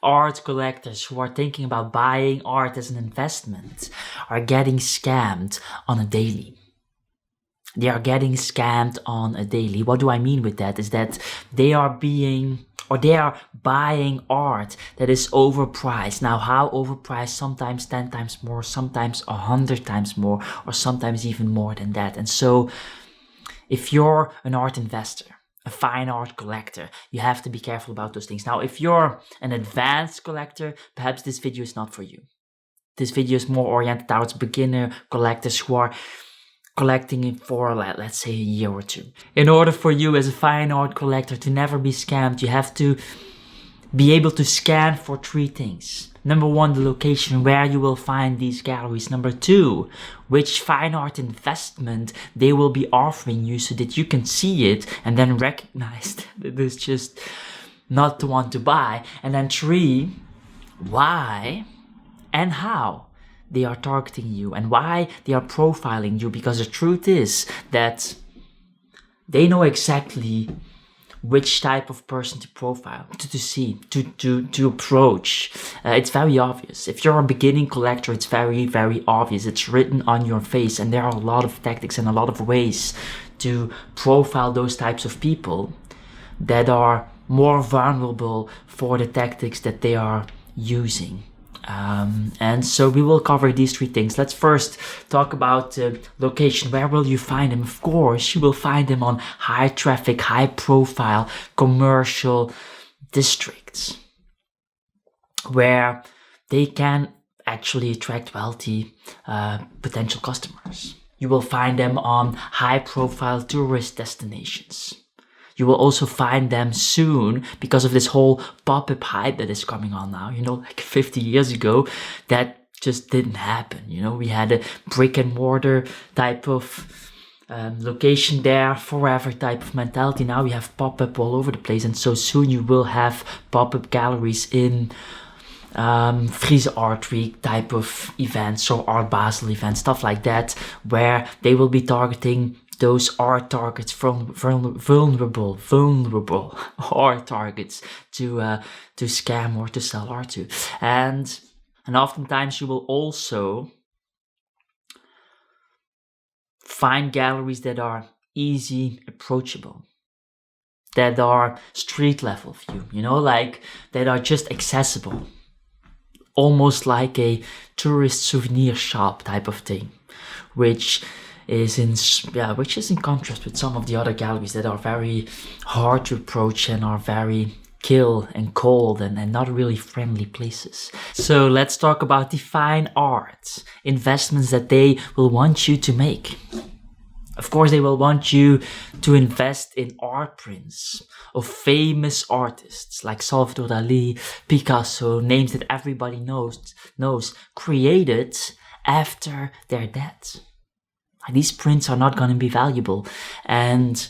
art collectors who are thinking about buying art as an investment are getting scammed on a daily. They are getting scammed on a daily. What do I mean with that? Is that they are buying art that is overpriced. Now, how overpriced? Sometimes 10 times more, sometimes 100 times more, or sometimes even more than that. And so, if you're an art investor, a fine art collector, you have to be careful about those things. Now, if you're an advanced collector, perhaps this video is not for you. This video is more oriented towards beginner collectors who are collecting it for, let's say, a year or two. In order for you as a fine art collector to never be scammed, you have to be able to scan for 3 things. Number 1, the location where you will find these galleries. Number 2, which fine art investment they will be offering you so that you can see it and then recognize that it's just not the one to buy. And then 3, why and how they are targeting you and why they are profiling you, because the truth is that they know exactly which type of person to profile, to see, to approach. It's very obvious. If you're a beginning collector, it's very, very obvious. It's written on your face, and there are a lot of tactics and a lot of ways to profile those types of people that are more vulnerable for the tactics that they are using. And so we will cover these 3 things. Let's first talk about location. Where will you find them? Of course, you will find them on high traffic, high profile commercial districts where they can actually attract wealthy potential customers. You will find them on high profile tourist destinations. You will also find them soon because of this whole pop-up hype that is coming on now. You know, like 50 years ago, that just didn't happen. You know, we had a brick and mortar type of location there, forever type of mentality. Now we have pop-up all over the place. And so soon you will have pop-up galleries in Friese Art Week type of events or Art Basel events, stuff like that, where they will be targeting those art targets, vulnerable art targets to scam or to sell art to. And oftentimes you will also find galleries that are easy approachable, that are street level view, you know, like that are just accessible, almost like a tourist souvenir shop type of thing, which is in contrast with some of the other galleries that are very hard to approach and are very kill and cold and not really friendly places. So let's talk about the fine art investments that they will want you to make. Of course, they will want you to invest in art prints of famous artists like Salvador Dali, Picasso, names that everybody knows, created after their death. These prints are not going to be valuable, and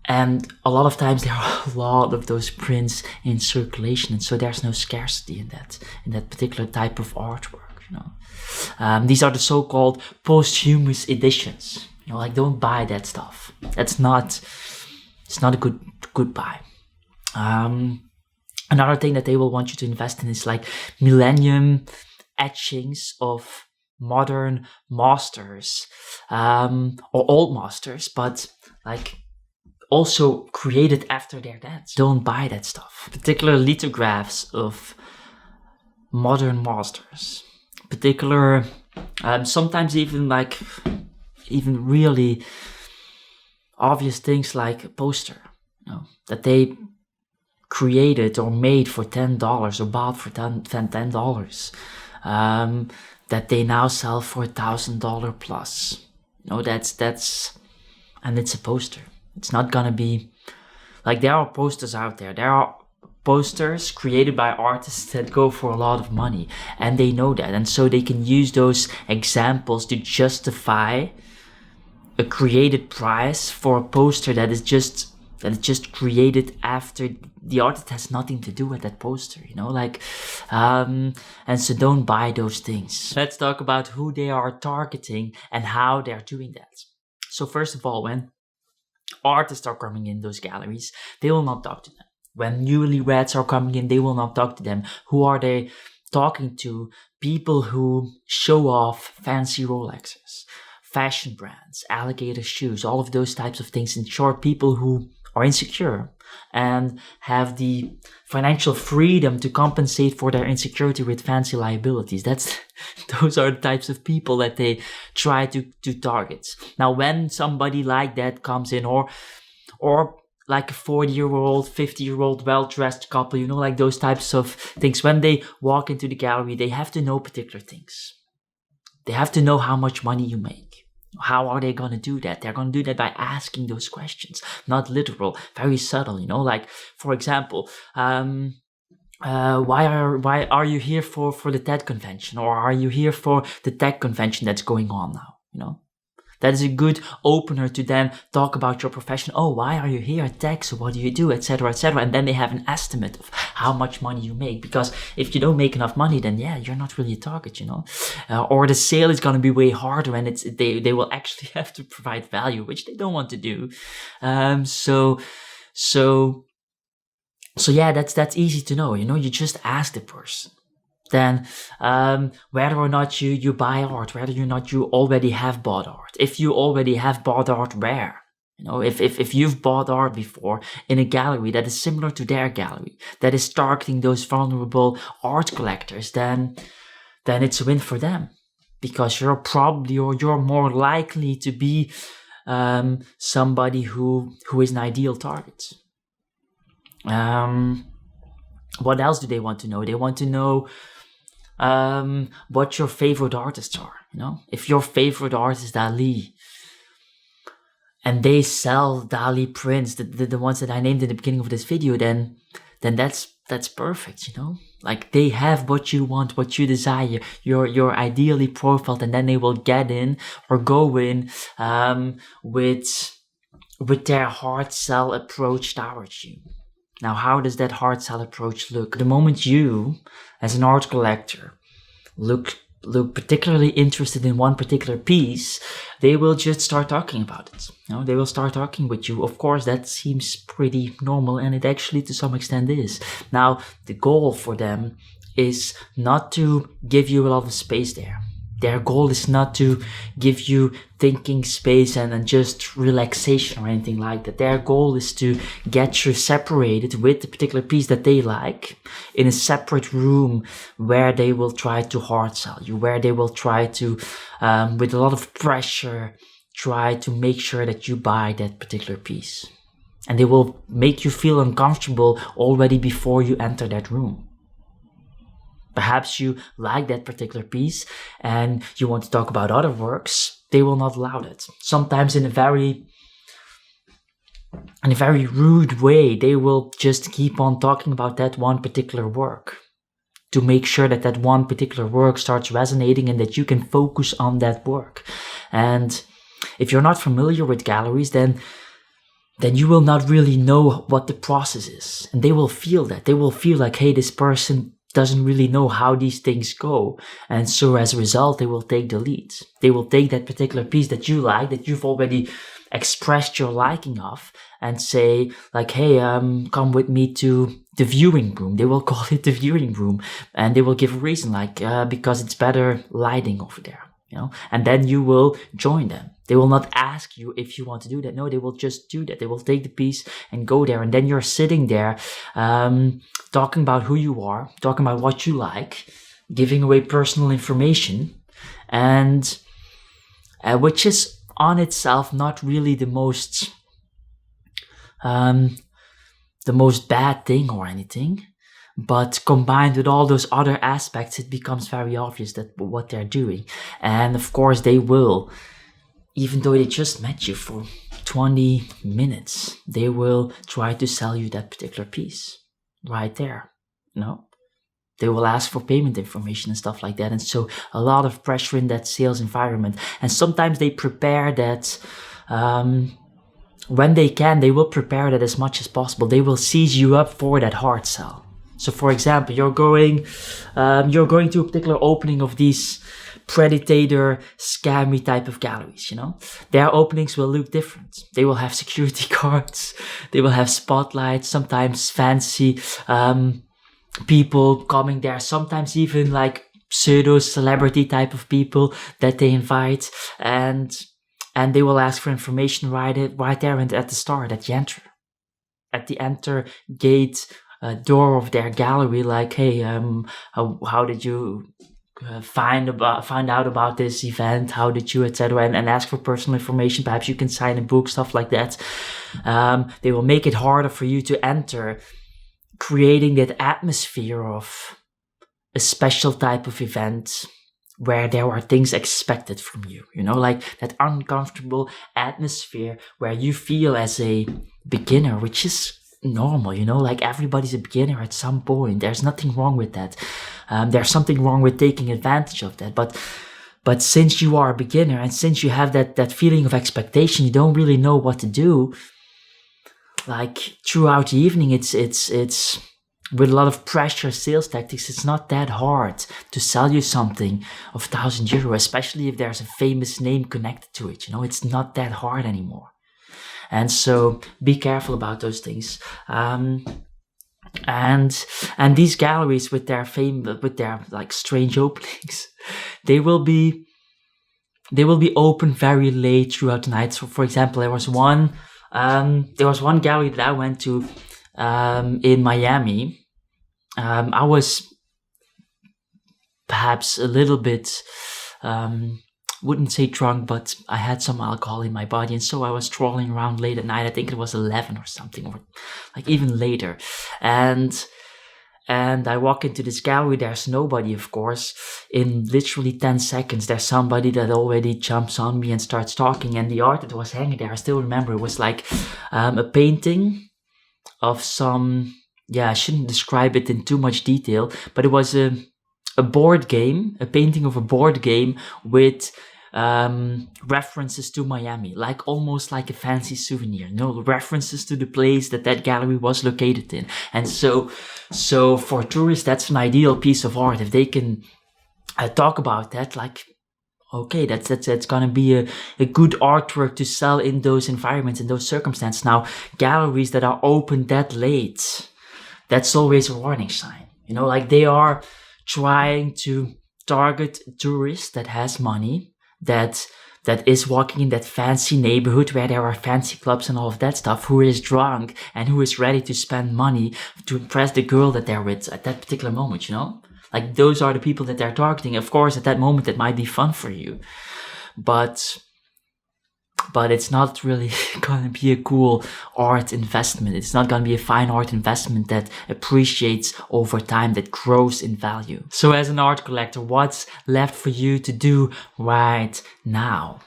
a lot of times there are a lot of those prints in circulation, and so there's no scarcity in that particular type of artwork. You know, these are the so-called posthumous editions. You know, like, don't buy that stuff. It's not a good buy. Another thing that they will want you to invest in is like millennium etchings of modern masters, or old masters, but like also created after their deaths. Don't buy that stuff. Particular lithographs of modern masters, particular sometimes even really obvious things like a poster, you know, that they created or made for $10 or bought for $10, that they now sell for $1,000 plus. You know, that's and it's a poster. It's not gonna be like, there are posters out there. There are posters created by artists that go for a lot of money, and they know that, and so they can use those examples to justify a created price for a poster that is just created after the artist has nothing to do with that poster, you know, like, and so don't buy those things. Let's talk about who they are targeting and how they're doing that. So first of all, when artists are coming in those galleries, they will not talk to them. When newlyweds are coming in, they will not talk to them. Who are they talking to? People who show off fancy Rolexes, fashion brands, alligator shoes, all of those types of things. In short, people who are insecure and have the financial freedom to compensate for their insecurity with fancy liabilities. Those are the types of people that they try to target. Now, when somebody like that comes in, or like a 40-year-old, 50-year-old, well-dressed couple, like those types of things, when they walk into the gallery, they have to know particular things. They have to know how much money you make. How are they going to do that? They're going to do that by asking those questions, not literal, very subtle, like, for example, why are you here for the TED convention, or are you here for the tech convention that's going on now? That is a good opener to then talk about your profession. Oh, why are you here at tech? So what do you do, etc., etc. And then they have an estimate of how much money you make. Because if you don't make enough money, then you're not really a target, or the sale is going to be way harder, and they will actually have to provide value, which they don't want to do. So that's easy to know. You just ask the person. Then whether or not you buy art, whether or not you already have bought art. If you already have bought art, where? If you've bought art before in a gallery that is similar to their gallery, that is targeting those vulnerable art collectors, then it's a win for them. Because you're more likely to be somebody who is an ideal target. What else do they want to know? They want to know what your favorite artists are. If your favorite artist is Dali, and they sell Dali prints, the ones that I named in the beginning of this video, then that's perfect. Like, they have what you want, what you desire. You're ideally profiled, and then they will get in or go in with their hard sell approach towards you. Now, how does that hard sell approach look? The moment you, as an art collector, look particularly interested in one particular piece, they will just start talking about it. They will start talking with you. Of course, that seems pretty normal, and it actually to some extent is. Now, the goal for them is not to give you a lot of space there. Their goal is not to give you thinking space and just relaxation or anything like that. Their goal is to get you separated with the particular piece that they like in a separate room, where they will try to hard sell you, where they will try to, with a lot of pressure, try to make sure that you buy that particular piece. And they will make you feel uncomfortable already before you enter that room. Perhaps you like that particular piece and you want to talk about other works. They will not allow that. Sometimes in a very rude way, they will just keep on talking about that one particular work to make sure that that one particular work starts resonating and that you can focus on that work. And if you're not familiar with galleries, then you will not really know what the process is. And they will feel that. They will feel like, hey, this person doesn't really know how these things go. And so as a result, they will take the lead. They will take that particular piece that you like, that you've already expressed your liking of, and say like, hey, come with me to the viewing room. They will call it the viewing room. And they will give a reason, like, because it's better lighting over there. And then you will join them. They will not ask you if you want to do that. No, they will just do that. They will take the piece and go there. And then you're sitting there, talking about who you are, talking about what you like, giving away personal information, and which is on itself not really the most bad thing or anything. But combined with all those other aspects, it becomes very obvious that what they're doing. And of course they will, even though they just met you for 20 minutes, they will try to sell you that particular piece right there. They will ask for payment information and stuff like that. And so a lot of pressure in that sales environment. And sometimes they prepare that, when they can, they will prepare that as much as possible. They will seize you up for that hard sell. So for example, you're going to a particular opening of these predator, scammy type of galleries, you know. Their openings will look different. They will have security guards, they will have spotlights, sometimes fancy people coming there, sometimes even like pseudo celebrity type of people that they invite, and they will ask for information right there and at the start, at the enter gate door of their gallery, like, hey, how did you find out about this event, how did you, etc., and ask for personal information. Perhaps you can sign a book, stuff like that. They will make it harder for you to enter, creating that atmosphere of a special type of event where there are things expected from you, you know, like that uncomfortable atmosphere where you feel as a beginner, which is normal, you know, like everybody's a beginner at some point. There's nothing wrong with that. There's something wrong with taking advantage of that. But since you are a beginner and since you have that feeling of expectation, you don't really know what to do. Like throughout the evening, it's with a lot of pressure, sales tactics, it's not that hard to sell you something of €1,000, especially if there's a famous name connected to it. You know, it's not that hard anymore. And so be careful about those things. And these galleries with their like strange openings, they will be open very late throughout the night. So for example, there was one gallery that I went to in Miami. I was perhaps a little bit, wouldn't say drunk, but I had some alcohol in my body, and so I was strolling around late at night. I think it was 11 or something, or like even later. And I walk into this gallery, there's nobody, of course. In literally 10 seconds, there's somebody that already jumps on me and starts talking, and the art that was hanging there, I still remember, it was like a painting of some, I shouldn't describe it in too much detail, but it was a board game, a painting of a board game with references to Miami, like almost like a fancy souvenir, references to the place that gallery was located in. And so for tourists, that's an ideal piece of art. If they can talk about that, like, okay, that's gonna be a good artwork to sell in those environments, in those circumstances. Now, galleries that are open that late, that's always a warning sign. You know, like they are trying to target tourists that has money, that is walking in that fancy neighborhood where there are fancy clubs and all of that stuff, who is drunk and who is ready to spend money to impress the girl that they're with at that particular moment, you know? Like those are the people that they're targeting. Of course, at that moment, it might be fun for you, but it's not really going to be a cool art investment. It's not going to be a fine art investment that appreciates over time, that grows in value. So as an art collector, what's left for you to do right now?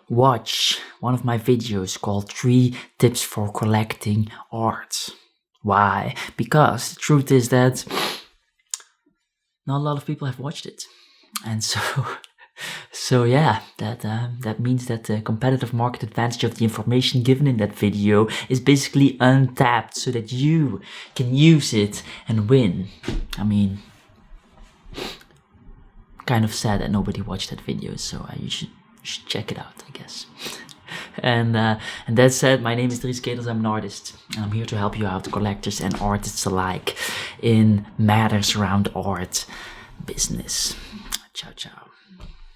Watch one of my videos called 3 Tips for Collecting Art. Why? Because the truth is that not a lot of people have watched it. And so yeah, that means that the competitive market advantage of the information given in that video is basically untapped, so that you can use it and win. I mean, kind of sad that nobody watched that video, so you should check it out, I guess. And that said, my name is Dries Ketels. I'm an artist, and I'm here to help you out, collectors and artists alike, in matters around art business. Ciao, ciao.